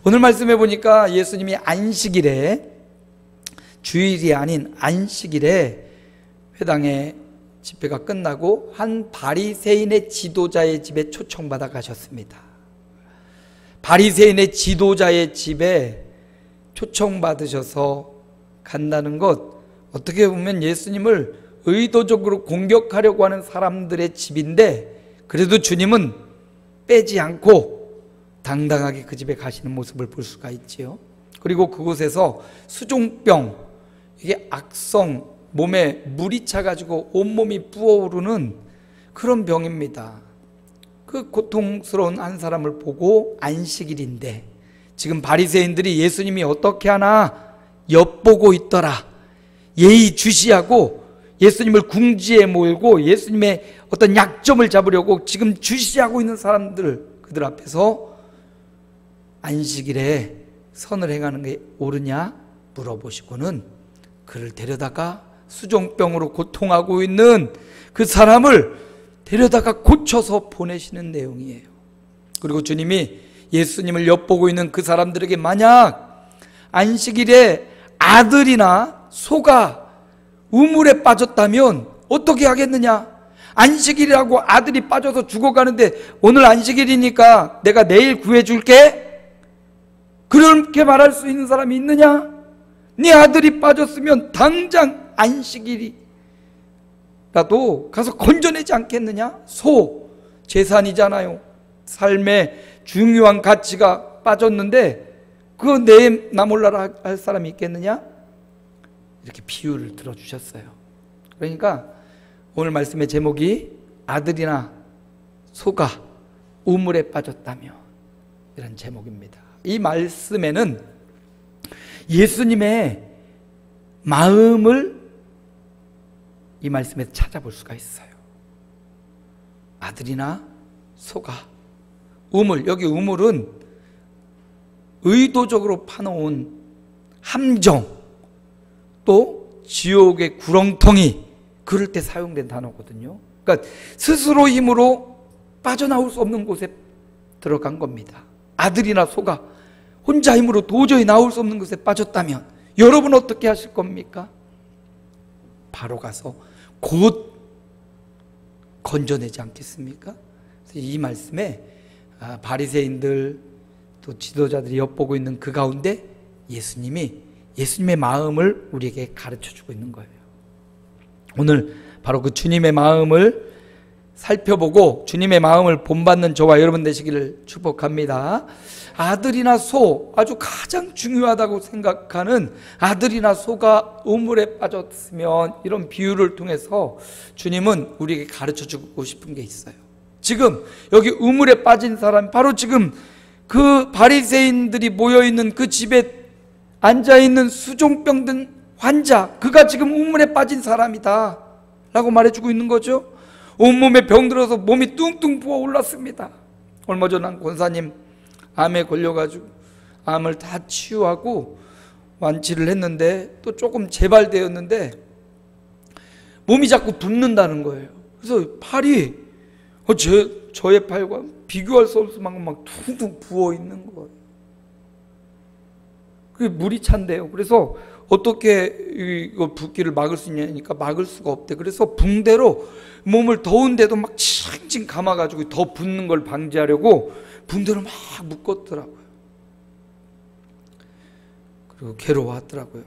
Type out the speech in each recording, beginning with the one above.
오늘 말씀해 보니까 예수님이 안식일에, 주일이 아닌 안식일에 회당의 집회가 끝나고 한 바리새인의 지도자의 집에 초청받아 가셨습니다. 바리새인의 지도자의 집에 초청받으셔서 간다는 것, 어떻게 보면 예수님을 의도적으로 공격하려고 하는 사람들의 집인데, 그래도 주님은 빼지 않고 당당하게 그 집에 가시는 모습을 볼 수가 있지요. 그리고 그곳에서 수종병, 이게 악성, 몸에 물이 차가지고 온몸이 부어오르는 그런 병입니다. 그 고통스러운 한 사람을 보고 안식일인데, 지금 바리새인들이 예수님이 어떻게 하나 엿보고 있더라, 예의주시하고 예수님을 궁지에 몰고 예수님의 어떤 약점을 잡으려고 지금 주시하고 있는 사람들, 그들 앞에서 안식일에 선을 행하는 게 옳으냐 물어보시고는 그를 데려다가 수종병으로 고통하고 있는 그 사람을 데려다가 고쳐서 보내시는 내용이에요. 그리고 주님이 예수님을 엿보고 있는 그 사람들에게 만약 안식일에 아들이나 소가 우물에 빠졌다면 어떻게 하겠느냐? 안식일이라고 아들이 빠져서 죽어가는데 오늘 안식일이니까 내가 내일 구해줄게? 그렇게 말할 수 있는 사람이 있느냐? 네 아들이 빠졌으면 당장 안식일이라도 가서 건져내지 않겠느냐? 소, 재산이잖아요. 삶의 중요한 가치가 빠졌는데 그거 내몰라라 할 사람이 있겠느냐? 이렇게 비유를 들어주셨어요. 그러니까 오늘 말씀의 제목이 아들이나 소가 우물에 빠졌다며, 이런 제목입니다. 이 말씀에는 예수님의 마음을 이 말씀에서 찾아볼 수가 있어요. 아들이나 소가 우물, 여기 우물은 의도적으로 파놓은 함정, 또 지옥의 구렁텅이, 그럴 때 사용된 단어거든요. 그러니까 스스로 힘으로 빠져나올 수 없는 곳에 들어간 겁니다. 아들이나 소가 혼자 힘으로 도저히 나올 수 없는 곳에 빠졌다면 여러분 어떻게 하실 겁니까? 바로 가서 곧 건져내지 않겠습니까? 그래서 이 말씀에 바리새인들 또 지도자들이 엿보고 있는 그 가운데 예수님의 마음을 우리에게 가르쳐주고 있는 거예요. 오늘 바로 그 주님의 마음을 살펴보고 주님의 마음을 본받는 저와 여러분 되시기를 축복합니다. 아들이나 소, 아주 가장 중요하다고 생각하는 아들이나 소가 우물에 빠졌으면, 이런 비유를 통해서 주님은 우리에게 가르쳐주고 싶은 게 있어요. 지금 여기 우물에 빠진 사람, 바로 지금 그 바리새인들이 모여있는 그 집에 앉아있는 수종병 든 환자, 그가 지금 우물에 빠진 사람이다 라고 말해주고 있는 거죠. 온몸에 병들어서 몸이 뚱뚱 부어올랐습니다. 얼마 전 한 권사님 암에 걸려가지고 암을 다 치유하고 완치를 했는데 또 조금 재발되었는데 몸이 자꾸 붓는다는 거예요. 그래서 팔이 저의 팔과 비교할 수 없을 만큼 막 퉁퉁 부어있는 거예요. 그게 물이 찬대요. 그래서 어떻게 이거 붓기를 막을 수 있냐니까 막을 수가 없대. 그래서 붕대로 몸을 더운데도 막 칭칭 감아가지고 더 붓는 걸 방지하려고 붕대로 막 묶었더라고요. 그리고 괴로워하더라고요.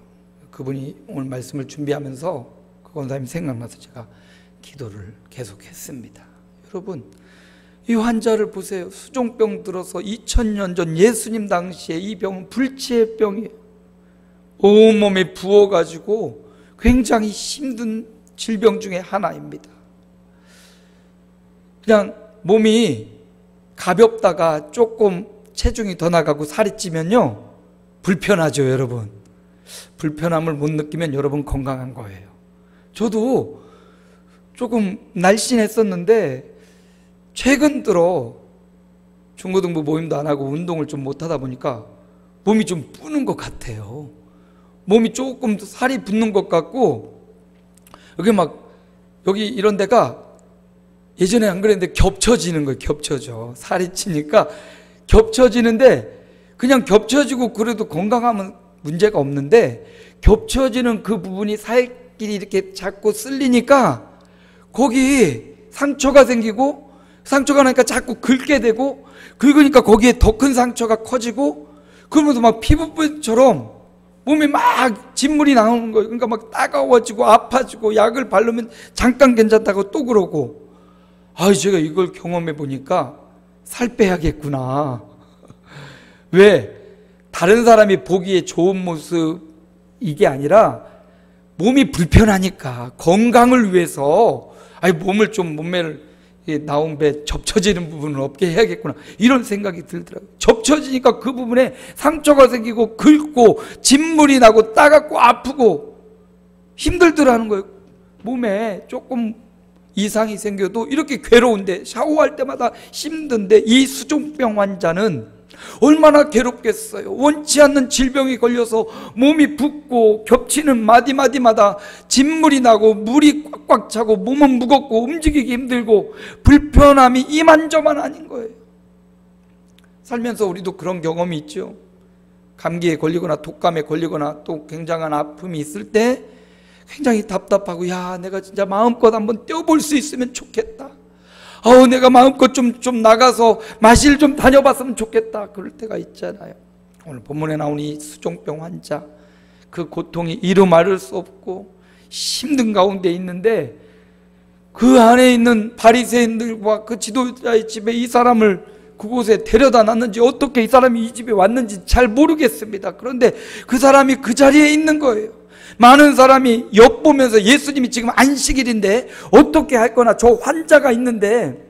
그분이 오늘 말씀을 준비하면서 그 권사님이 생각나서 제가 기도를 계속했습니다. 여러분, 이 환자를 보세요. 수종병 들어서 2000년 전 예수님 당시에 이 병은 불치의 병이에요. 온몸이 부어가지고 굉장히 힘든 질병 중에 하나입니다. 그냥 몸이 가볍다가 조금 체중이 더 나가고 살이 찌면요 불편하죠. 여러분, 불편함을 못 느끼면 여러분 건강한 거예요. 저도 조금 날씬했었는데 최근 들어 중고등부 모임도 안 하고 운동을 좀 못하다 보니까 몸이 좀 뿌는 것 같아요. 몸이 조금 살이 붙는 것 같고, 여기 이런 데가 예전에 안 그랬는데 겹쳐지는 거예요. 겹쳐져. 살이 찌니까 겹쳐지는데 그냥 겹쳐지고 그래도 건강하면 문제가 없는데, 겹쳐지는 그 부분이 살길이 이렇게 자꾸 쓸리니까 거기 상처가 생기고, 상처가 나니까 자꾸 긁게 되고, 긁으니까 거기에 더 큰 상처가 커지고, 그러면서 막 피부병처럼 몸에 막 진물이 나오는 거예요. 그러니까 막 따가워지고 아파지고, 약을 바르면 잠깐 괜찮다고 또 그러고. 제가 이걸 경험해 보니까 살 빼야겠구나. 왜? 다른 사람이 보기에 좋은 모습 이게 아니라 몸이 불편하니까 건강을 위해서 몸매를 나온 배 접쳐지는 부분은 없게 해야겠구나, 이런 생각이 들더라고요. 접쳐지니까 그 부분에 상처가 생기고 긁고 진물이 나고 따갑고 아프고 힘들더라는 거예요. 몸에 조금 이상이 생겨도 이렇게 괴로운데, 샤워할 때마다 힘든데, 이 수종병 환자는 얼마나 괴롭겠어요. 원치 않는 질병이 걸려서 몸이 붓고 겹치는 마디마디마다 진물이 나고 물이 꽉꽉 차고 몸은 무겁고 움직이기 힘들고 불편함이 이만저만 아닌 거예요. 살면서 우리도 그런 경험이 있죠. 감기에 걸리거나 독감에 걸리거나 또 굉장한 아픔이 있을 때 굉장히 답답하고, 내가 진짜 마음껏 한번 뛰어볼 수 있으면 좋겠다. 내가 마음껏 좀 나가서 마실 좀 다녀봤으면 좋겠다, 그럴 때가 있잖아요. 오늘 본문에 나온 이 수종병 환자, 그 고통이 이루 말할 수 없고 힘든 가운데 있는데, 그 안에 있는 바리새인들과 그 지도자의 집에 이 사람을 그곳에 데려다 놨는지, 어떻게 이 사람이 이 집에 왔는지 잘 모르겠습니다. 그런데 그 사람이 그 자리에 있는 거예요. 많은 사람이 엿보면서, 예수님이 지금 안식일인데 어떻게 할 거나, 저 환자가 있는데,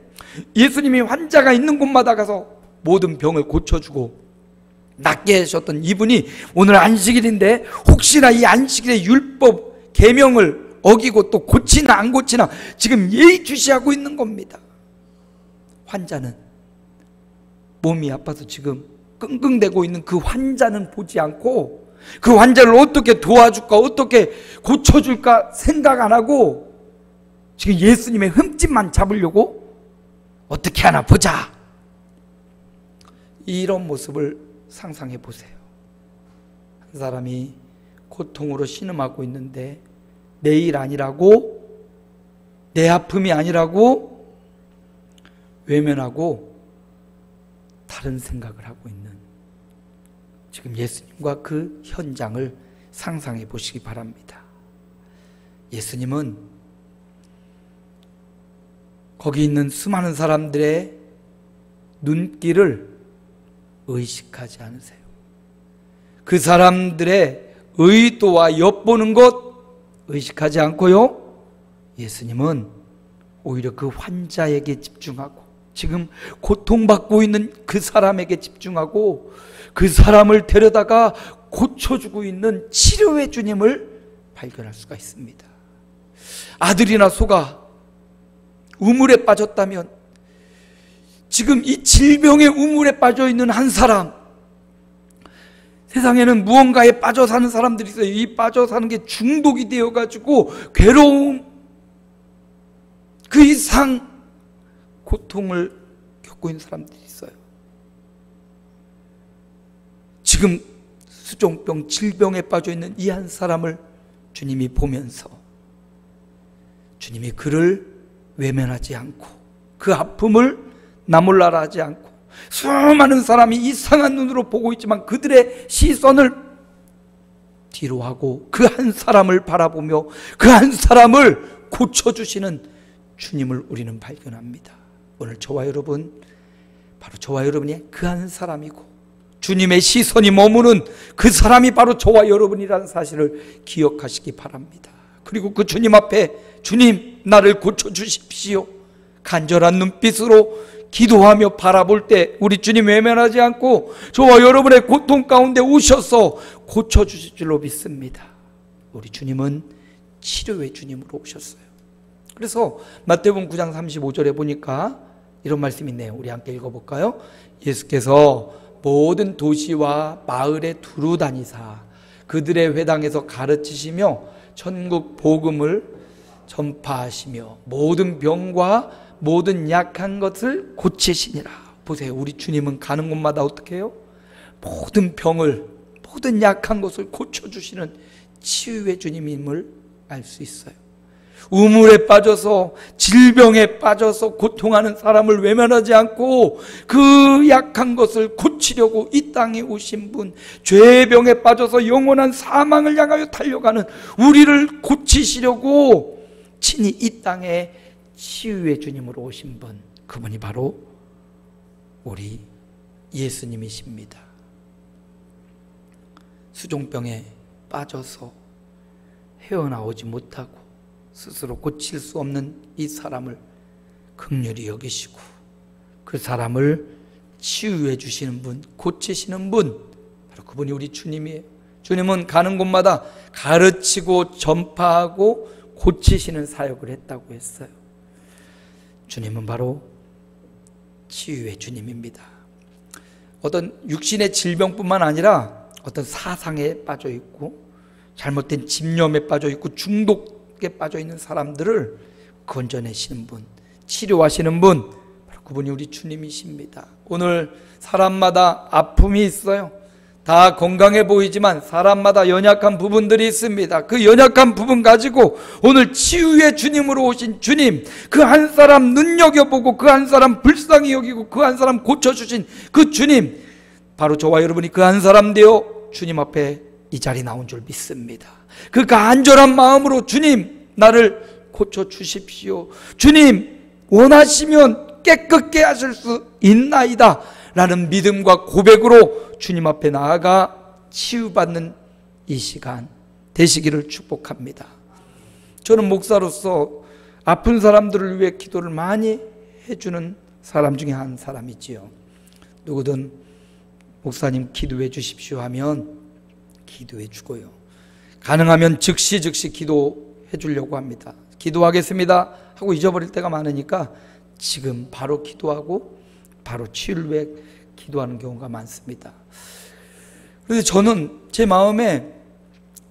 예수님이 환자가 있는 곳마다 가서 모든 병을 고쳐주고 낫게 하셨던 이분이 오늘 안식일인데 혹시나 이 안식일의 율법 계명을 어기고 또 고치나 안 고치나 지금 예의주시하고 있는 겁니다. 환자는, 몸이 아파서 지금 끙끙대고 있는 그 환자는 보지 않고, 그 환자를 어떻게 도와줄까, 어떻게 고쳐줄까 생각 안 하고 지금 예수님의 흠집만 잡으려고 어떻게 하나 보자, 이런 모습을 상상해 보세요. 한 사람이 고통으로 신음하고 있는데 내 일 아니라고, 내 아픔이 아니라고 외면하고 다른 생각을 하고 있는 지금 예수님과 그 현장을 상상해 보시기 바랍니다. 예수님은 거기 있는 수많은 사람들의 눈길을 의식하지 않으세요. 그 사람들의 의도와 엿보는 것 의식하지 않고요, 예수님은 오히려 그 환자에게 집중하고, 지금 고통받고 있는 그 사람에게 집중하고, 그 사람을 데려다가 고쳐주고 있는 치료의 주님을 발견할 수가 있습니다. 아들이나 소가 우물에 빠졌다면, 지금 이 질병의 우물에 빠져 있는 한 사람, 세상에는 무언가에 빠져 사는 사람들이 있어요. 이 빠져 사는 게 중독이 되어가지고 괴로움, 그 이상 고통을 겪고 있는 사람들이 있어요. 지금 수종병, 질병에 빠져 있는 이 한 사람을 주님이 보면서 주님이 그를 외면하지 않고, 그 아픔을 나몰라라 하지 않고, 수많은 사람이 이상한 눈으로 보고 있지만 그들의 시선을 뒤로 하고 그 한 사람을 바라보며 그 한 사람을 고쳐주시는 주님을 우리는 발견합니다. 오늘 저와 여러분, 바로 저와 여러분이 그 한 사람이고, 주님의 시선이 머무는 그 사람이 바로 저와 여러분이라는 사실을 기억하시기 바랍니다. 그리고 그 주님 앞에, 주님 나를 고쳐주십시오, 간절한 눈빛으로 기도하며 바라볼 때 우리 주님 외면하지 않고 저와 여러분의 고통 가운데 오셔서 고쳐주실 줄로 믿습니다. 우리 주님은 치료의 주님으로 오셨어요. 그래서 마태복음 9장 35절에 보니까 이런 말씀이 있네요. 우리 함께 읽어볼까요? 예수께서 모든 도시와 마을에 두루 다니사 그들의 회당에서 가르치시며 천국 복음을 전파하시며 모든 병과 모든 약한 것을 고치시니라. 보세요, 우리 주님은 가는 곳마다 어떻게 해요? 모든 병을, 모든 약한 것을 고쳐주시는 치유의 주님임을 알 수 있어요. 우물에 빠져서, 질병에 빠져서 고통하는 사람을 외면하지 않고 그 약한 것을 고치려고 이 땅에 오신 분, 죄의 병에 빠져서 영원한 사망을 향하여 달려가는 우리를 고치시려고 친히 이 땅에 치유의 주님으로 오신 분, 그분이 바로 우리 예수님이십니다. 수종병에 빠져서 헤어나오지 못하고 스스로 고칠 수 없는 이 사람을 긍휼히 여기시고 그 사람을 치유해 주시는 분, 고치시는 분, 바로 그분이 우리 주님이에요. 주님은 가는 곳마다 가르치고 전파하고 고치시는 사역을 했다고 했어요. 주님은 바로 치유의 주님입니다. 어떤 육신의 질병뿐만 아니라 어떤 사상에 빠져 있고 잘못된 집념에 빠져 있고 중독에 빠져 있는 사람들을 건져내시는 분, 치료하시는 분, 바로 그분이 우리 주님이십니다. 오늘 사람마다 아픔이 있어요. 다 건강해 보이지만 사람마다 연약한 부분들이 있습니다. 그 연약한 부분 가지고 오늘 치유의 주님으로 오신 주님, 그 한 사람 눈여겨보고 그 한 사람 불쌍히 여기고 그 한 사람 고쳐주신 그 주님, 바로 저와 여러분이 그 한 사람 되어 주님 앞에 이 자리에 나온 줄 믿습니다. 그 간절한 마음으로 주님, 나를 고쳐주십시오. 주님, 원하시면 깨끗게 하실 수 있나이다 라는 믿음과 고백으로 주님 앞에 나아가 치유받는 이 시간 되시기를 축복합니다. 저는 목사로서 아픈 사람들을 위해 기도를 많이 해주는 사람 중에 한 사람이지요. 누구든 목사님 기도해 주십시오 하면 기도해 주고요, 가능하면 즉시 기도해 주려고 합니다. 기도하겠습니다 하고 잊어버릴 때가 많으니까 지금 바로 기도하고 바로 치유를 위해 기도하는 경우가 많습니다. 그래서 저는 제 마음에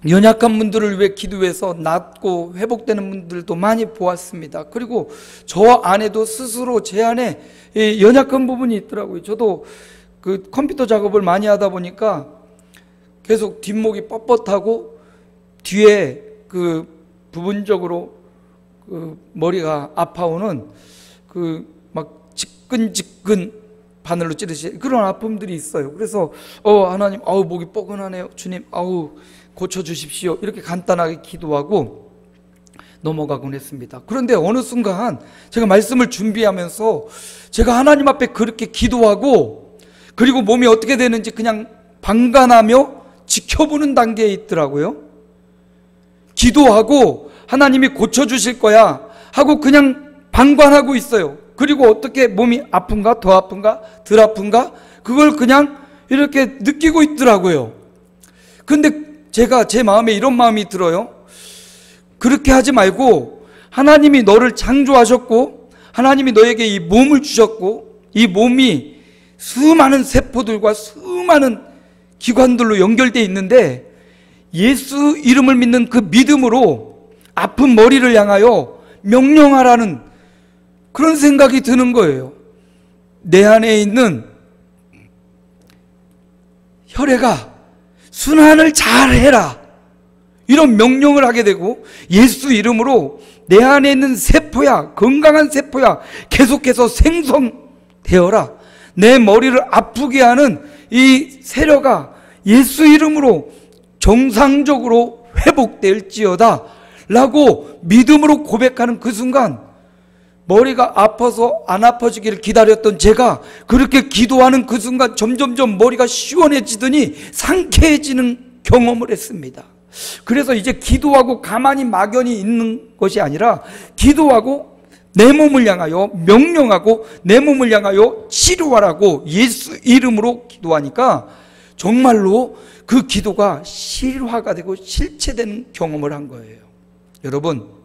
연약한 분들을 위해 기도해서 낫고 회복되는 분들도 많이 보았습니다. 그리고 저 안에도 스스로 제 안에 연약한 부분이 있더라고요. 저도 그 컴퓨터 작업을 많이 하다 보니까 계속 뒷목이 뻣뻣하고 뒤에 그 부분적으로 그 머리가 아파오는 그 막 지끈지끈 바늘로 찌르시 그런 아픔들이 있어요. 그래서 하나님, 목이 뻐근하네요. 주님, 고쳐주십시오. 이렇게 간단하게 기도하고 넘어가곤 했습니다. 그런데 어느 순간 제가 말씀을 준비하면서 제가 하나님 앞에 그렇게 기도하고 그리고 몸이 어떻게 되는지 그냥 방관하며 지켜보는 단계에 있더라고요. 기도하고 하나님이 고쳐주실 거야 하고 그냥 방관하고 있어요. 그리고 어떻게 몸이 아픈가, 더 아픈가, 덜 아픈가, 그걸 그냥 이렇게 느끼고 있더라고요. 근데 제가 제 마음에 이런 마음이 들어요. 그렇게 하지 말고 하나님이 너를 창조하셨고 하나님이 너에게 이 몸을 주셨고 이 몸이 수많은 세포들과 수많은 기관들로 연결되어 있는데 예수 이름을 믿는 그 믿음으로 아픈 머리를 향하여 명령하라는 그런 생각이 드는 거예요. 내 안에 있는 혈액아, 순환을 잘해라, 이런 명령을 하게 되고, 예수 이름으로 내 안에 있는 세포야, 건강한 세포야, 계속해서 생성되어라. 내 머리를 아프게 하는 이 세력아, 예수 이름으로 정상적으로 회복될지어다 라고 믿음으로 고백하는 그 순간, 머리가 아파서 안 아파지기를 기다렸던 제가 그렇게 기도하는 그 순간 점점점 머리가 시원해지더니 상쾌해지는 경험을 했습니다. 그래서 이제 기도하고 가만히 막연히 있는 것이 아니라 기도하고 내 몸을 향하여 명령하고 내 몸을 향하여 치료하라고 예수 이름으로 기도하니까 정말로 그 기도가 실화가 되고 실체되는 경험을 한 거예요. 여러분,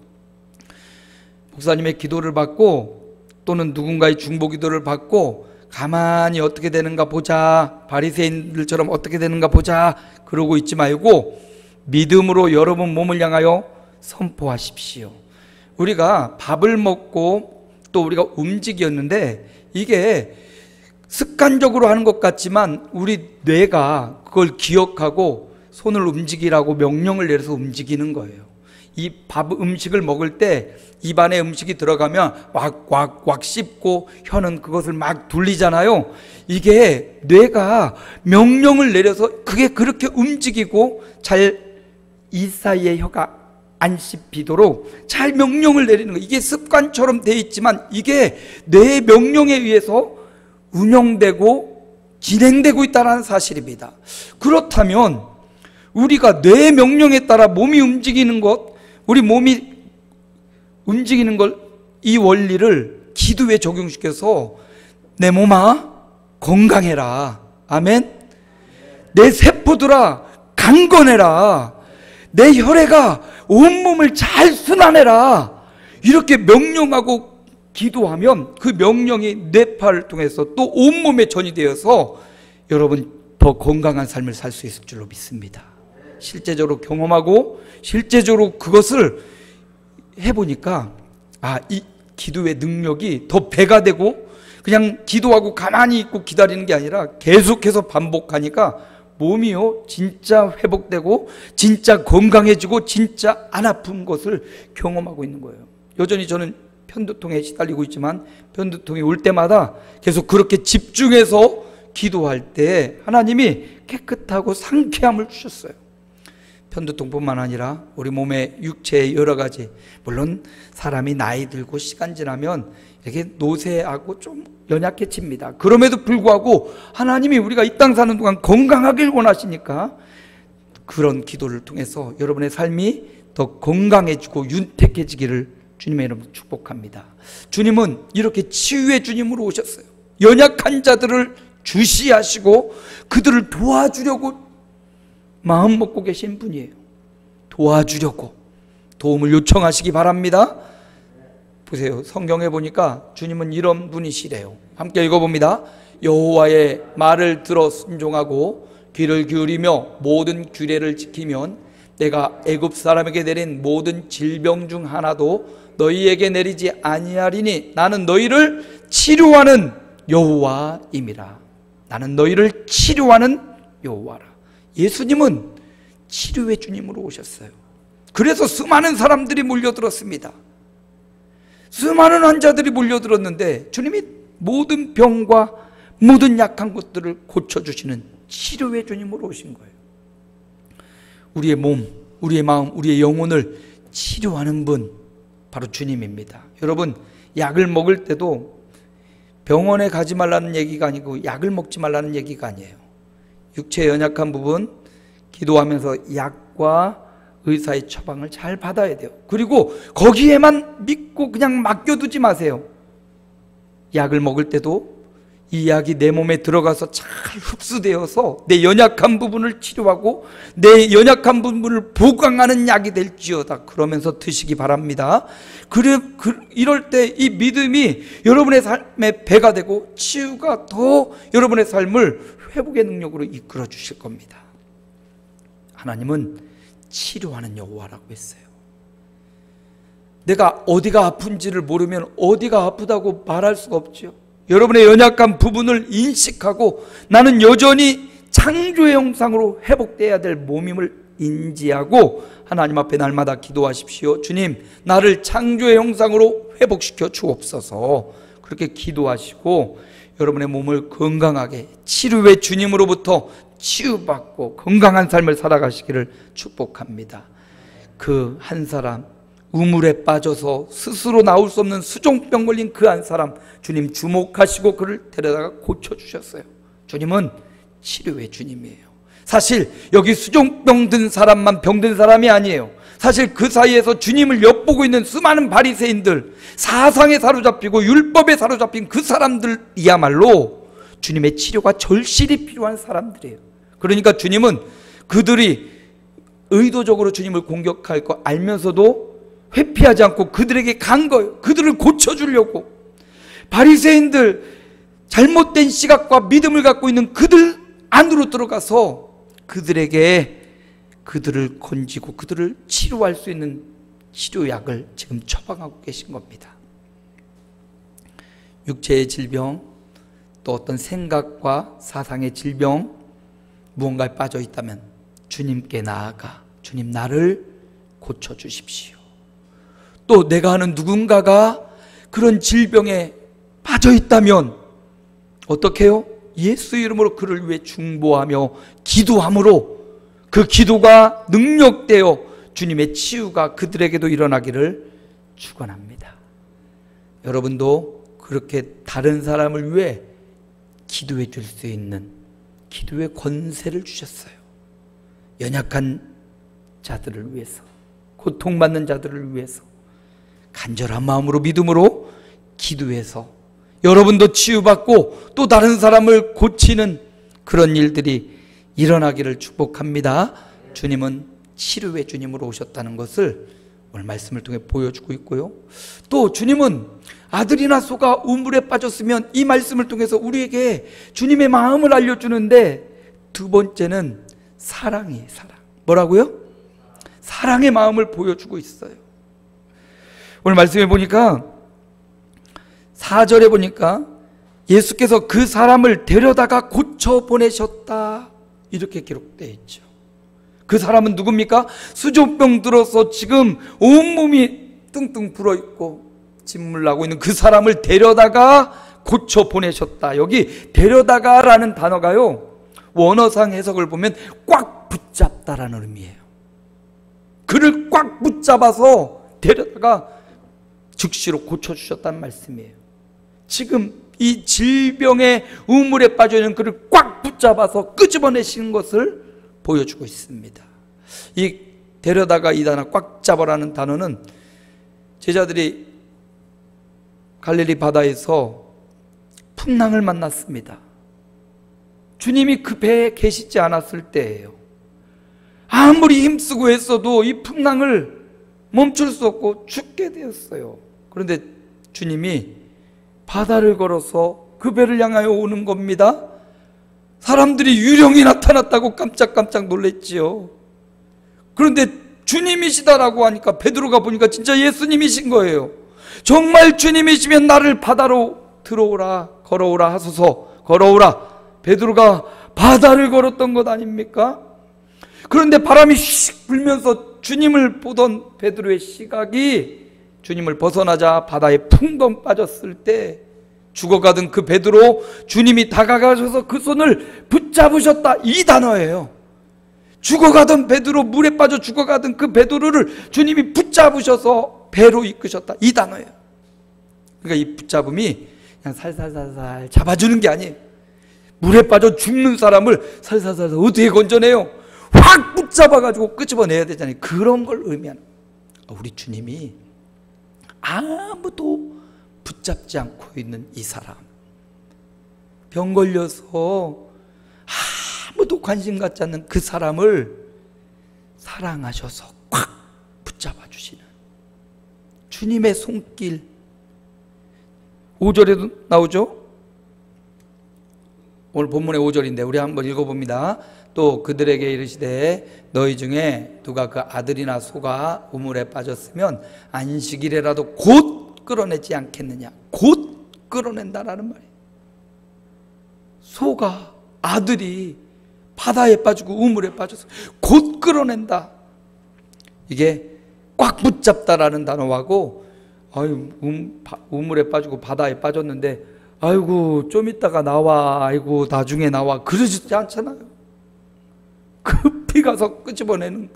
목사님의 기도를 받고 또는 누군가의 중보 기도를 받고 가만히 어떻게 되는가 보자, 바리새인들처럼 어떻게 되는가 보자 그러고 있지 말고 믿음으로 여러분 몸을 향하여 선포하십시오. 우리가 밥을 먹고 또 우리가 움직였는데 이게 습관적으로 하는 것 같지만 우리 뇌가 그걸 기억하고 손을 움직이라고 명령을 내려서 움직이는 거예요. 이 음식을 먹을 때 입안에 음식이 들어가면 왁 씹고 혀는 그것을 막 돌리잖아요. 이게 뇌가 명령을 내려서 그게 그렇게 움직이고 이 사이에 혀가 안 씹히도록 잘 명령을 내리는 거예요. 이게 습관처럼 돼 있지만 이게 뇌의 명령에 의해서 운영되고 진행되고 있다는 사실입니다. 그렇다면 우리가 뇌의 명령에 따라 몸이 움직이는 것, 우리 몸이 움직이는 걸, 이 원리를 기도에 적용시켜서 내 몸아 건강해라, 아멘. 내 세포들아 강건해라, 내 혈액아 온몸을 잘 순환해라, 이렇게 명령하고 기도하면 그 명령이 뇌파를 통해서 또 온몸에 전이되어서 여러분 더 건강한 삶을 살 수 있을 줄로 믿습니다. 실제적으로 경험하고 실제적으로 그것을 해보니까 이 기도의 능력이 더 배가 되고, 그냥 기도하고 가만히 있고 기다리는 게 아니라 계속해서 반복하니까 몸이요 진짜 회복되고 진짜 건강해지고 진짜 안 아픈 것을 경험하고 있는 거예요. 여전히 저는 편두통에 시달리고 있지만 편두통이 올 때마다 계속 그렇게 집중해서 기도할 때 하나님이 깨끗하고 상쾌함을 주셨어요. 편두통뿐만 아니라 우리 몸의 육체의 여러 가지, 물론 사람이 나이 들고 시간 지나면 이렇게 노쇠하고 좀 연약해집니다. 그럼에도 불구하고 하나님이 우리가 이 땅 사는 동안 건강하길 원하시니까 그런 기도를 통해서 여러분의 삶이 더 건강해지고 윤택해지기를 주님의 이름으로 축복합니다. 주님은 이렇게 치유의 주님으로 오셨어요. 연약한 자들을 주시하시고 그들을 도와주려고 마음 먹고 계신 분이에요. 도와주려고 도움을 요청하시기 바랍니다. 보세요, 성경에 보니까 주님은 이런 분이시래요. 함께 읽어봅니다. 여호와의 말을 들어 순종하고 귀를 기울이며 모든 규례를 지키면 내가 애굽 사람에게 내린 모든 질병 중 하나도 너희에게 내리지 아니하리니 나는 너희를 치료하는 여호와임이라. 나는 너희를 치료하는 여호와라. 예수님은 치료의 주님으로 오셨어요. 그래서 수많은 사람들이 몰려들었습니다. 수많은 환자들이 몰려들었는데 주님이 모든 병과 모든 약한 것들을 고쳐주시는 치료의 주님으로 오신 거예요. 우리의 몸, 우리의 마음, 우리의 영혼을 치료하는 분, 바로 주님입니다. 여러분, 약을 먹을 때도 병원에 가지 말라는 얘기가 아니고 약을 먹지 말라는 얘기가 아니에요. 육체의 연약한 부분 기도하면서 약과 의사의 처방을 잘 받아야 돼요. 그리고 거기에만 믿고 그냥 맡겨두지 마세요. 약을 먹을 때도 이 약이 내 몸에 들어가서 잘 흡수되어서 내 연약한 부분을 치료하고 내 연약한 부분을 보강하는 약이 될지어다, 그러면서 드시기 바랍니다. 이럴 때 이 믿음이 여러분의 삶의 배가 되고 치유가 더 여러분의 삶을 회복의 능력으로 이끌어 주실 겁니다. 하나님은 치료하는 여호와라고 했어요. 내가 어디가 아픈지를 모르면 어디가 아프다고 말할 수가 없죠. 여러분의 연약한 부분을 인식하고 나는 여전히 창조의 형상으로 회복돼야 될 몸임을 인지하고 하나님 앞에 날마다 기도하십시오. 주님, 나를 창조의 형상으로 회복시켜 주옵소서. 그렇게 기도하시고 여러분의 몸을 건강하게 치료의 주님으로부터 치유받고 건강한 삶을 살아가시기를 축복합니다. 그 한 사람, 우물에 빠져서 스스로 나올 수 없는 수종병 걸린 그 한 사람, 주님 주목하시고 그를 데려다가 고쳐주셨어요. 주님은 치료의 주님이에요. 사실 여기 수종병 든 사람만 병든 사람이 아니에요. 사실 그 사이에서 주님을 엿보고 있는 수많은 바리새인들, 사상에 사로잡히고 율법에 사로잡힌 그 사람들이야말로 주님의 치료가 절실히 필요한 사람들이에요. 그러니까 주님은 그들이 의도적으로 주님을 공격할 거 알면서도 회피하지 않고 그들에게 간 거예요. 그들을 고쳐주려고. 바리새인들, 잘못된 시각과 믿음을 갖고 있는 그들 안으로 들어가서 그들을 건지고 그들을 치료할 수 있는 치료약을 지금 처방하고 계신 겁니다. 육체의 질병, 또 어떤 생각과 사상의 질병, 무언가에 빠져 있다면 주님께 나아가 주님 나를 고쳐주십시오. 또 내가 아는 누군가가 그런 질병에 빠져 있다면 어떻게 해요? 예수 이름으로 그를 위해 중보하며 기도함으로 그 기도가 능력되어 주님의 치유가 그들에게도 일어나기를 축원합니다. 여러분도 그렇게 다른 사람을 위해 기도해 줄 수 있는 기도의 권세를 주셨어요. 연약한 자들을 위해서, 고통받는 자들을 위해서 간절한 마음으로 믿음으로 기도해서 여러분도 치유받고 또 다른 사람을 고치는 그런 일들이 일어나기를 축복합니다. 주님은 치료의 주님으로 오셨다는 것을 오늘 말씀을 통해 보여주고 있고요. 또 주님은 아들이나 소가 우물에 빠졌으면 이 말씀을 통해서 우리에게 주님의 마음을 알려주는데, 두 번째는 사랑이에요. 사랑. 뭐라고요? 사랑의 마음을 보여주고 있어요. 오늘 말씀해 보니까 4절에 보니까 예수께서 그 사람을 데려다가 고쳐 보내셨다, 이렇게 기록되어 있죠. 그 사람은 누굽니까? 수족병 들어서 지금 온몸이 뚱뚱 불어있고 진물 나고 있는 그 사람을 데려다가 고쳐 보내셨다. 여기 데려다가 라는 단어가요, 원어상 해석을 보면 꽉 붙잡다라는 의미예요. 그를 꽉 붙잡아서 데려다가 즉시로 고쳐주셨다는 말씀이에요. 지금 이 질병의 우물에 빠져있는 그를 꽉 붙잡아서 끄집어내시는 것을 보여주고 있습니다. 이 데려다가 이 단어 꽉 잡아라는 단어는 제자들이 갈릴리 바다에서 풍랑을 만났습니다. 주님이 그 배에 계시지 않았을 때예요. 아무리 힘쓰고 했어도 이 풍랑을 멈출 수 없고 죽게 되었어요. 그런데 주님이 바다를 걸어서 그 배를 향하여 오는 겁니다. 사람들이 유령이 나타났다고 깜짝깜짝 놀랬지요. 그런데 주님이시다라고 하니까 베드로가 보니까 진짜 예수님이신 거예요. 정말 주님이시면 나를 바다로 들어오라, 걸어오라 하소서. 걸어오라. 베드로가 바다를 걸었던 것 아닙니까? 그런데 바람이 휙 불면서 주님을 보던 베드로의 시각이 주님을 벗어나자 바다에 풍덩 빠졌을 때 죽어가던 그 베드로, 주님이 다가가셔서 그 손을 붙잡으셨다, 이 단어예요. 죽어가던 베드로, 물에 빠져 죽어가던 그 베드로를 주님이 붙잡으셔서 배로 이끄셨다, 이 단어예요. 그러니까 이 붙잡음이 그냥 살살살살 잡아주는 게 아니에요. 물에 빠져 죽는 사람을 살살살살 어떻게 건져내요? 확 붙잡아가지고 끄집어내야 되잖아요. 그런 걸 의미하는, 우리 주님이 아무도 붙잡지 않고 있는 이 사람, 병 걸려서 아무도 관심 갖지 않는 그 사람을 사랑하셔서 꽉 붙잡아 주시는 주님의 손길. 5절에도 나오죠. 오늘 본문의 5절인데 우리 한번 읽어봅니다. 또 그들에게 이르시되 너희 중에 누가 그 아들이나 소가 우물에 빠졌으면 안식일에라도 곧 끌어내지 않겠느냐. 곧 끌어낸다라는 말이에요. 소가, 아들이 바다에 빠지고 우물에 빠져서 곧 끌어낸다. 이게 꽉 붙잡다라는 단어하고, 우물에 빠지고 바다에 빠졌는데 아이고 좀 이따가 나와, 아이고 나중에 나와, 그러지 않잖아요. 급히 가서 끄집어내는,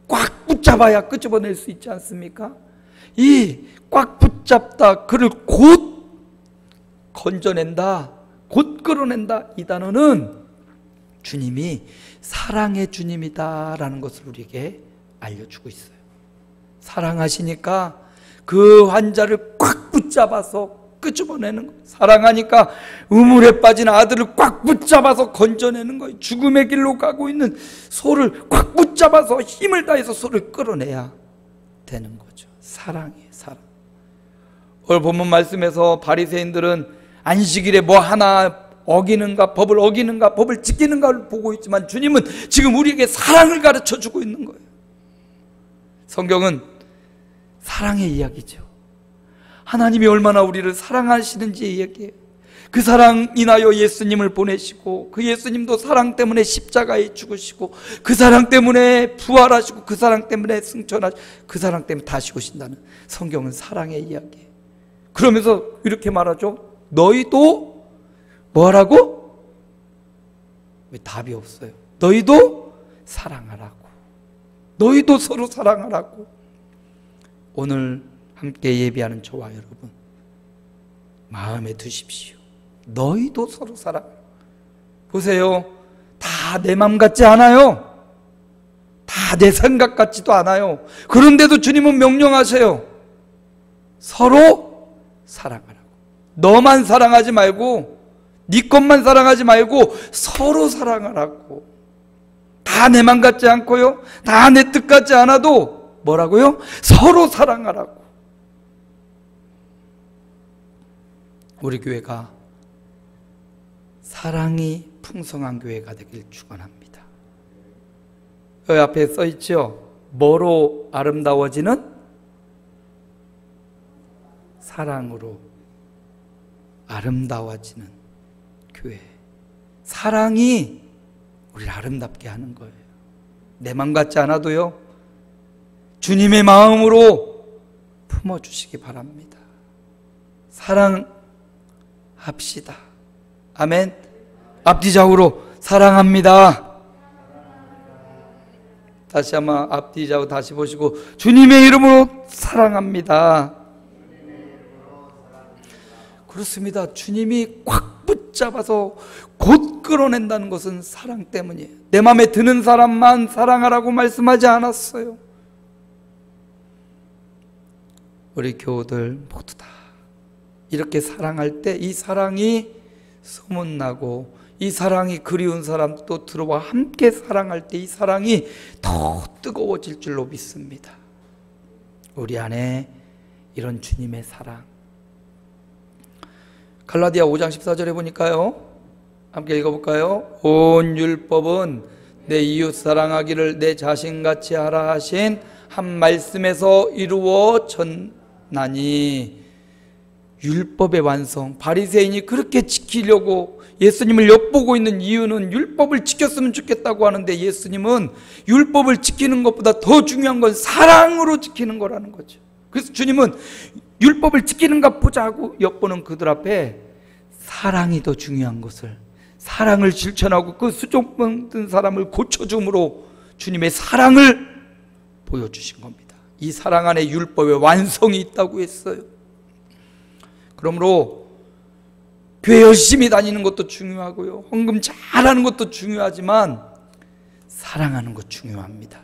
꽉 붙잡아야 끄집어낼 수 있지 않습니까? 이 꽉 붙잡다, 그를 곧 건져낸다, 곧 끌어낸다, 이 단어는 주님이 사랑의 주님이다라는 것을 우리에게 알려주고 있어요. 사랑하시니까 그 환자를 꽉 붙잡아서 끄집어내는 거예요. 사랑하니까 우물에 빠진 아들을 꽉 붙잡아서 건져내는 거예요. 죽음의 길로 가고 있는 소를 꽉 붙잡아서 힘을 다해서 소를 끌어내야 되는 거죠. 사랑이에요, 사랑. 오늘 본문 말씀에서 바리새인들은 안식일에 뭐 하나 어기는가, 법을 어기는가, 법을 지키는가를 보고 있지만 주님은 지금 우리에게 사랑을 가르쳐 주고 있는 거예요. 성경은 사랑의 이야기죠. 하나님이 얼마나 우리를 사랑하시는지 이야기해요. 그 사랑 인하여 예수님을 보내시고, 그 예수님도 사랑 때문에 십자가에 죽으시고, 그 사랑 때문에 부활하시고, 그 사랑 때문에 승천하시고, 그 사랑 때문에 다시 오신다는, 성경은 사랑의 이야기예요. 그러면서 이렇게 말하죠. 너희도 뭐하라고? 왜 답이 없어요? 너희도 사랑하라고. 너희도 서로 사랑하라고. 오늘 함께 예배하는 저와 여러분, 마음에 두십시오. 너희도 서로 사랑하라. 보세요. 다 내 맘 같지 않아요. 다 내 생각 같지도 않아요. 그런데도 주님은 명령하세요. 서로 사랑하라고. 너만 사랑하지 말고, 네 것만 사랑하지 말고 서로 사랑하라고. 다 내 맘 같지 않고요, 다 내 뜻 같지 않아도 뭐라고요? 서로 사랑하라고. 우리 교회가 사랑이 풍성한 교회가 되길 축원합니다. 여기 앞에 써 있죠. 뭐로 아름다워지는? 사랑으로 아름다워지는 교회. 사랑이 우리를 아름답게 하는 거예요. 내 마음 같지 않아도요, 주님의 마음으로 품어주시기 바랍니다. 사랑합시다. 아멘. 앞뒤 좌우로 사랑합니다. 다시 한번 앞뒤 좌우 다시 보시고, 주님의 이름으로 사랑합니다. 그렇습니다. 주님이 꽉 붙잡아서 곧 끌어낸다는 것은 사랑 때문이에요. 내 마음에 드는 사람만 사랑하라고 말씀하지 않았어요. 우리 교우들 모두 다 이렇게 사랑할 때 이 사랑이 소문나고, 이 사랑이 그리운 사람 또 들어와 함께 사랑할 때 이 사랑이 더 뜨거워질 줄로 믿습니다. 우리 안에 이런 주님의 사랑. 갈라디아 5장 14절에 보니까요, 함께 읽어볼까요? 온 율법은 내 이웃 사랑하기를 내 자신같이 하라 하신 한 말씀에서 이루어졌나니. 율법의 완성, 바리새인이 그렇게 지키려고 예수님을 엿보고 있는 이유는 율법을 지켰으면 좋겠다고 하는데, 예수님은 율법을 지키는 것보다 더 중요한 건 사랑으로 지키는 거라는 거죠. 그래서 주님은 율법을 지키는가 보자 하고 엿보는 그들 앞에 사랑이 더 중요한 것을, 사랑을 실천하고 그 수종병든 사람을 고쳐줌으로 주님의 사랑을 보여주신 겁니다. 이 사랑 안에 율법의 완성이 있다고 했어요. 그러므로 교회 열심히 다니는 것도 중요하고요, 헌금 잘하는 것도 중요하지만 사랑하는 것 중요합니다.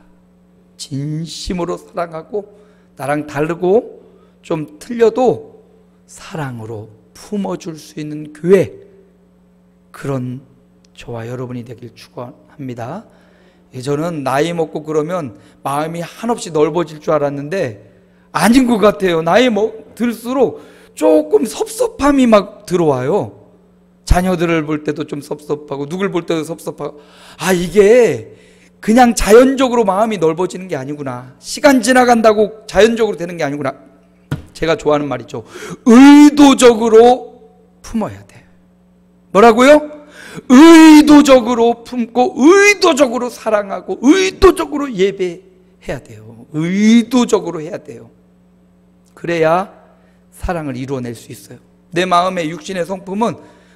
진심으로 사랑하고, 나랑 다르고 좀 틀려도 사랑으로 품어줄 수 있는 교회, 그런 저와 여러분이 되길 축원합니다. 저는 나이 먹고 그러면 마음이 한없이 넓어질 줄 알았는데 아닌 것 같아요. 나이 들수록 조금 섭섭함이 막 들어와요. 자녀들을 볼 때도 좀 섭섭하고, 누굴 볼 때도 섭섭하고. 아, 이게 그냥 자연적으로 마음이 넓어지는 게 아니구나, 시간 지나간다고 자연적으로 되는 게 아니구나. 제가 좋아하는 말이죠. 의도적으로 품어야 돼요. 뭐라고요? 의도적으로 품고, 의도적으로 사랑하고, 의도적으로 예배해야 돼요. 의도적으로 해야 돼요. 그래야 사랑을 이루어낼 수 있어요. 내 마음의 육신의 성품은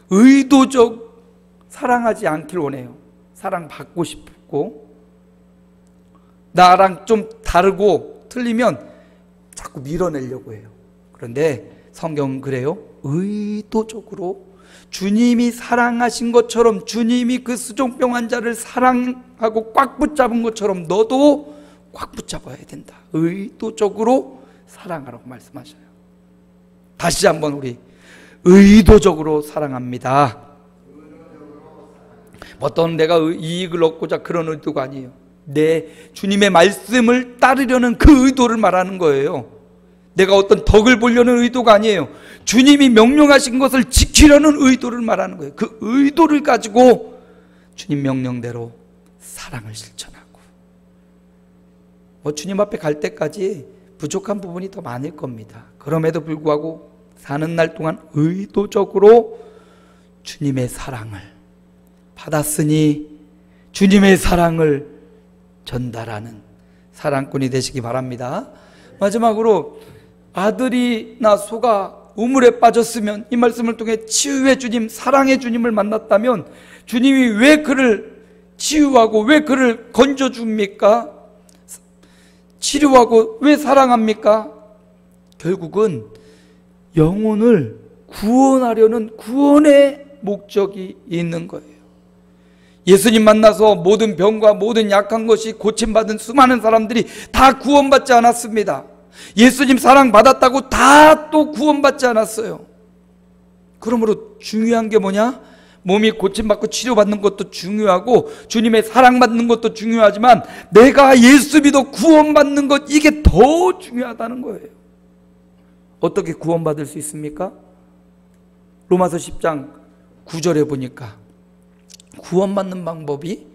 의도적 사랑하지 않길 원해요. 사랑받고 싶고, 나랑 좀 다르고 틀리면 자꾸 밀어내려고 해요. 그런데 성경은 그래요. 의도적으로 주님이 사랑하신 것처럼, 주님이 그 수종병 환자를 사랑하고 꽉 붙잡은 것처럼 너도 꽉 붙잡아야 된다. 의도적으로 사랑하라고 말씀하셔요. 다시 한번 우리 의도적으로 사랑합니다. 어떤 내가 이익을 얻고자 그런 의도가 아니에요. 내 주님의 말씀을 따르려는 그 의도를 말하는 거예요. 내가 어떤 덕을 보려는 의도가 아니에요. 주님이 명령하신 것을 지키려는 의도를 말하는 거예요. 그 의도를 가지고 주님 명령대로 사랑을 실천하고, 주님 앞에 갈 때까지 부족한 부분이 더 많을 겁니다. 그럼에도 불구하고 사는 날 동안 의도적으로 주님의 사랑을 받았으니 주님의 사랑을 전달하는 사랑꾼이 되시기 바랍니다. 마지막으로 아들이나 소가 우물에 빠졌으면 이 말씀을 통해 치유의 주님, 사랑의 주님을 만났다면 주님이 왜 그를 치유하고 왜 그를 건져줍니까? 치료하고 왜 사랑합니까? 결국은 영혼을 구원하려는 구원의 목적이 있는 거예요. 예수님 만나서 모든 병과 모든 약한 것이 고침받은 수많은 사람들이 다 구원받지 않았습니다. 예수님 사랑받았다고 다 또 구원받지 않았어요. 그러므로 중요한 게 뭐냐? 몸이 고침받고 치료받는 것도 중요하고 주님의 사랑받는 것도 중요하지만 내가 예수 믿어 구원받는 것, 이게 더 중요하다는 거예요. 어떻게 구원받을 수 있습니까? 로마서 10장 9절에 보니까 구원받는 방법이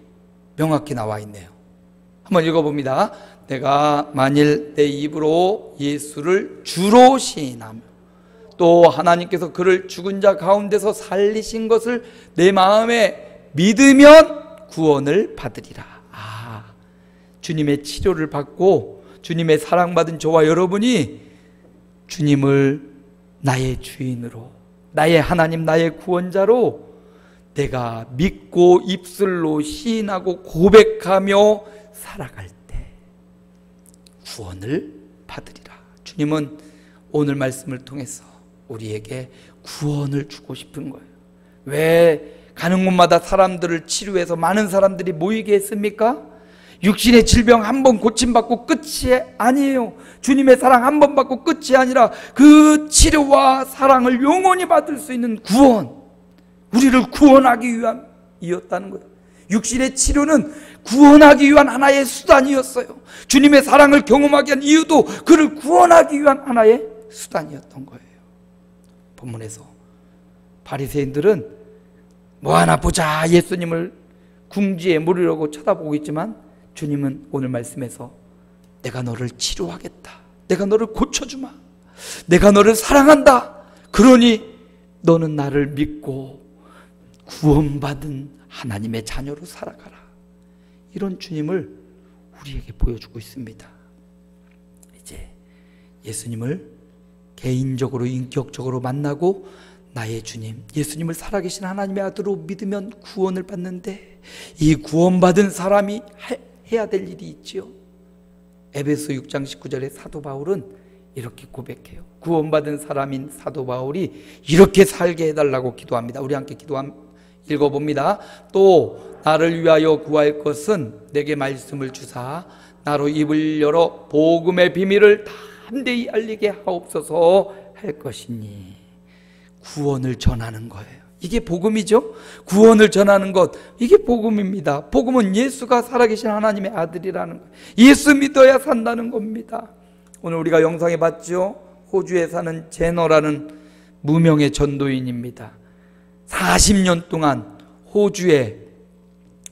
명확히 나와 있네요. 한번 읽어봅니다. 내가 만일 내 입으로 예수를 주로 시인하며 또 하나님께서 그를 죽은 자 가운데서 살리신 것을 내 마음에 믿으면 구원을 받으리라. 주님의 치료를 받고 주님의 사랑받은 저와 여러분이 주님을 나의 주인으로, 나의 하나님, 나의 구원자로 내가 믿고 입술로 시인하고 고백하며 살아갈 때 구원을 받으리라. 주님은 오늘 말씀을 통해서 우리에게 구원을 주고 싶은 거예요. 왜 가는 곳마다 사람들을 치료해서 많은 사람들이 모이게 했습니까? 육신의 질병 한 번 고침받고 끝이 아니에요. 주님의 사랑 한 번 받고 끝이 아니라 그 치료와 사랑을 영원히 받을 수 있는 구원, 우리를 구원하기 위함이었다는 거예요. 육신의 치료는 구원하기 위한 하나의 수단이었어요. 주님의 사랑을 경험하게 한 이유도 그를 구원하기 위한 하나의 수단이었던 거예요. 본문에서 바리새인들은 뭐 하나 보자 예수님을 궁지에 물으려고 쳐다보고 있지만 주님은 오늘 말씀에서 내가 너를 치료하겠다, 내가 너를 고쳐주마, 내가 너를 사랑한다, 그러니 너는 나를 믿고 구원받은 하나님의 자녀로 살아가라. 이런 주님을 우리에게 보여주고 있습니다. 이제 예수님을 개인적으로 인격적으로 만나고 나의 주님, 예수님을 살아계신 하나님의 아들로 믿으면 구원을 받는데 이 구원받은 사람이 해야 될 일이 있지요. 에베소 6장 19절에 사도 바울은 이렇게 고백해요. 구원받은 사람인 사도 바울이 이렇게 살게 해달라고 기도합니다. 우리 함께 읽어봅니다. 또 나를 위하여 구할 것은 내게 말씀을 주사 나로 입을 열어 복음의 비밀을 담대히 알리게 하옵소서 할 것이니. 구원을 전하는 거예요. 이게 복음이죠. 구원을 전하는 것, 이게 복음입니다. 복음은 예수가 살아계신 하나님의 아들이라는 거예요. 예수 믿어야 산다는 겁니다. 오늘 우리가 영상에 봤죠. 호주에 사는 제너라는 무명의 전도인입니다. 40년 동안 호주의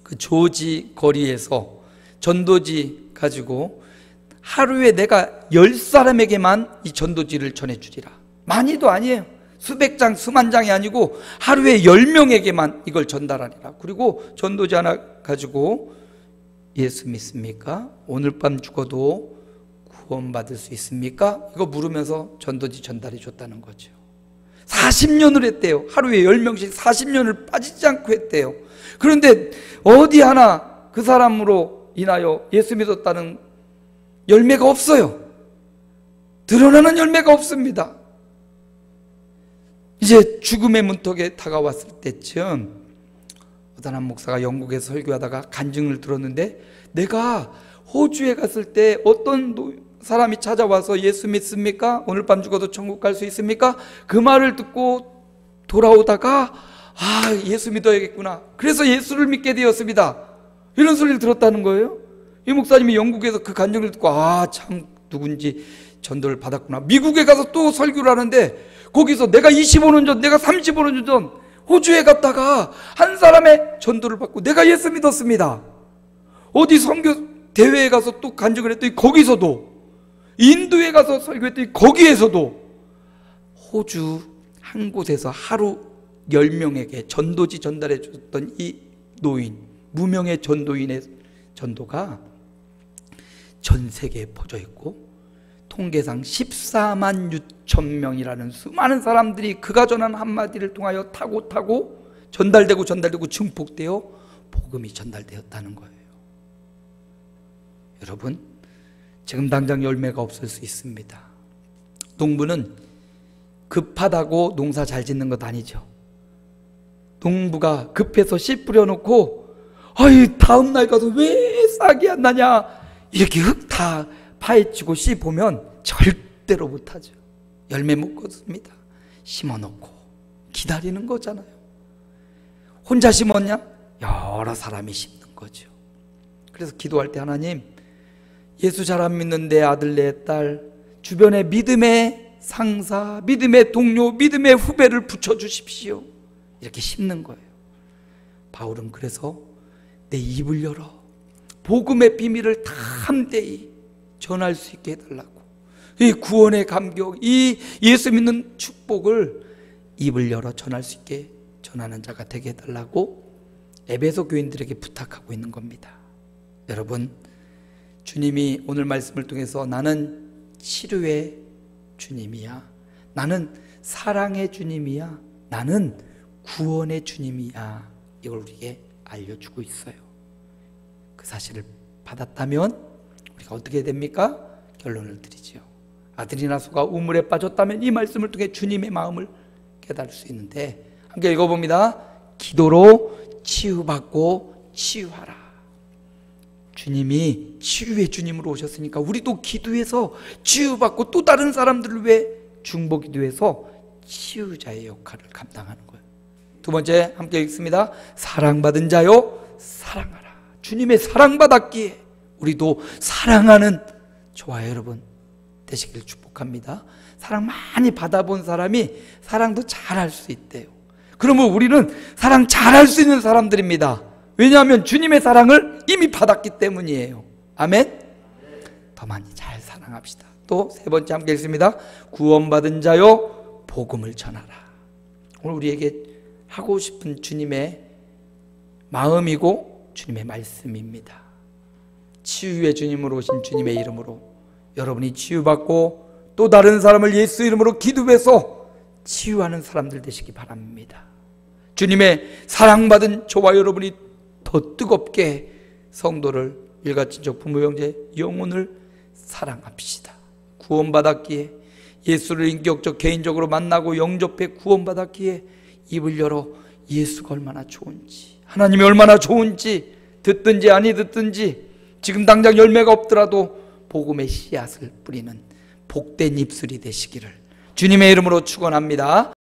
그 조지 거리에서 전도지 가지고 하루에 내가 10사람에게만 이 전도지를 전해주리라. 많이도 아니에요. 수백 장, 수만 장이 아니고 하루에 10명에게만 이걸 전달하리라. 그리고 전도지 하나 가지고 예수 믿습니까? 오늘 밤 죽어도 구원받을 수 있습니까? 이거 물으면서 전도지 전달해 줬다는 거죠. 40년을 했대요. 하루에 10명씩 40년을 빠지지 않고 했대요. 그런데 어디 하나 그 사람으로 인하여 예수 믿었다는 열매가 없어요. 드러나는 열매가 없습니다. 이제 죽음의 문턱에 다가왔을 때쯤 어떤 한 목사가 영국에서 설교하다가 간증을 들었는데, 내가 호주에 갔을 때 어떤 사람이 찾아와서 예수 믿습니까? 오늘 밤 죽어도 천국 갈 수 있습니까? 그 말을 듣고 돌아오다가 예수 믿어야겠구나, 그래서 예수를 믿게 되었습니다, 이런 소리를 들었다는 거예요. 이 목사님이 영국에서 그 간증을 듣고 참 누군지 전도를 받았구나. 미국에 가서 또 설교를 하는데 거기서 내가 25년 전, 내가 35년 전 호주에 갔다가 한 사람의 전도를 받고 내가 예수 믿었습니다. 어디 선교 대회에 가서 또 간증을 했더니 거기서도, 인도에 가서 설교했더니 거기에서도, 호주 한 곳에서 하루 10명에게 전도지 전달해 줬던 이 노인, 무명의 전도인의 전도가 전 세계에 퍼져 있고 통계상 14만 6천 명이라는 수많은 사람들이 그가 전한 한마디를 통하여 타고 전달되고 증폭되어 복음이 전달되었다는 거예요. 여러분, 지금 당장 열매가 없을 수 있습니다. 농부는 급하다고 농사 잘 짓는 것 아니죠. 농부가 급해서 씨 뿌려놓고 다음 날 가서 왜 싹이 안 나냐 이렇게 흙 다 파헤치고 씨 보면 절대로 못하죠. 열매 못 거둡니다. 심어놓고 기다리는 거잖아요. 혼자 심었냐? 여러 사람이 심는 거죠. 그래서 기도할 때 하나님, 예수 잘 안 믿는 내 아들 내 딸 주변에 믿음의 상사, 믿음의 동료, 믿음의 후배를 붙여주십시오. 이렇게 심는 거예요. 바울은 그래서 내 입을 열어 복음의 비밀을 담대히 전할 수 있게 해달라고, 이 구원의 감격, 이 예수 믿는 축복을 입을 열어 전할 수 있게 전하는 자가 되게 해달라고 에베소 교인들에게 부탁하고 있는 겁니다. 여러분, 주님이 오늘 말씀을 통해서 나는 치료의 주님이야, 나는 사랑의 주님이야, 나는 구원의 주님이야, 이걸 우리에게 알려주고 있어요. 그 사실을 받았다면 우리가 어떻게 됩니까? 결론을 드리지요. 아들이나 소가 우물에 빠졌다면 이 말씀을 통해 주님의 마음을 깨달을 수 있는데, 함께 읽어봅니다. 기도로 치유받고 치유하라. 주님이 치유의 주님으로 오셨으니까 우리도 기도해서 치유받고 또 다른 사람들을 위해 중보기도해서 치유자의 역할을 감당하는 거예요. 두 번째 함께 읽습니다. 사랑받은 자요 사랑하라. 주님의 사랑받았기에 우리도 사랑하는 저와 여러분 되시길 축복합니다. 사랑 많이 받아본 사람이 사랑도 잘할 수 있대요. 그러면 우리는 사랑 잘할 수 있는 사람들입니다. 왜냐하면 주님의 사랑을 이미 받았기 때문이에요. 아멘? 더 많이 잘 사랑합시다. 또 세 번째 함께 읽습니다. 구원받은 자요 복음을 전하라. 오늘 우리에게 하고 싶은 주님의 마음이고 주님의 말씀입니다. 치유의 주님으로 오신 주님의 이름으로 여러분이 치유받고 또 다른 사람을 예수 이름으로 기도해서 치유하는 사람들 되시기 바랍니다. 주님의 사랑받은 저와 여러분이 더 뜨겁게 성도를, 일가친척, 부모, 형제, 영혼을 사랑합시다. 구원받았기에, 예수를 인격적 개인적으로 만나고 영접해 구원받았기에 입을 열어 예수가 얼마나 좋은지, 하나님이 얼마나 좋은지 듣든지 아니 듣든지 지금 당장 열매가 없더라도 복음의 씨앗을 뿌리는 복된 입술이 되시기를 주님의 이름으로 축원합니다.